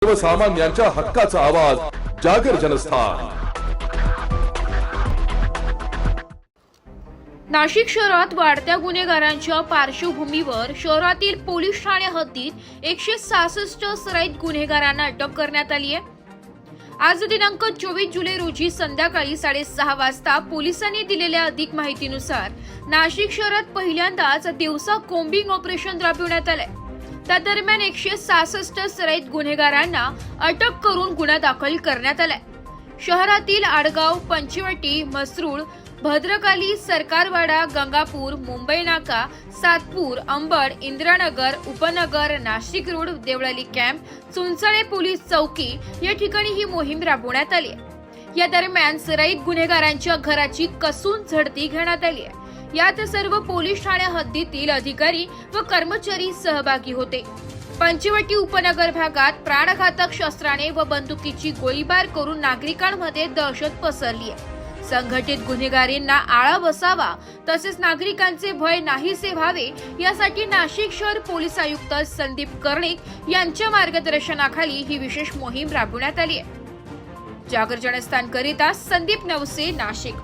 सर्वसामान्यांच्या हक्काचा आवाज जागर जनस्थान। नाशिक शहरात वाढत्या गुन्हेगारांच्या पार्श्वभूमीवर शहरातील पोलीस ठाणे हद्दीत 166 सराईत गुन्हेगारांना अटक करण्यात आली आहे। आज दिनांक 24 जुलै रोजी संध्याकाळी 6:30 वाजता पोलिसांनी दिलेल्या अधिक माहितीनुसार नाशिक शहरात पहिल्यांदाच दिवसा कोम्बिंग ऑपरेशन राबविण्यात आले। त्या दरम्यान 166 सराईत गुन्हेगारांना अटक करून गुन्हा दाखल करण्यात आलाय। शहरातील आडगाव, पंचवटी, मसरूळ, भद्रकाली, सरकारवाडा, गंगापूर, मुंबई नाका, Satpur, Ambad, Indiranagar, Upnagar, Nashik road, Deolali camp, Chunchale police चौकी या ठिकाणी ही मोहीम राबवण्यात आली आहे। या दरम्यान सराईत गुन्हेगारांच्या घराची कसून झडती घेण्यात आली आहे। यात सर्व पोलीस ठाण्या हद्दीतील अधिकारी व कर्मचारी सहभागी होते। पंचवटी उपनगर भागात प्राणघातक शस्त्राने व बंदुकीची गोळीबार करून नागरिकांमध्ये दहशत पसरली आहे। संघटित गुन्हेगारींना आळा बसावा तसेच नागरिकांचे भय नाहीसे व्हावे यासाठी नाशिक शहर पोलीस आयुक्त संदीप कर्णिक यांच्या मार्गदर्शनाखाली ही विशेष मोहीम राबवण्यात आली आहे। जागर जनस्थान करिता संदीप नवसे, नाशिक।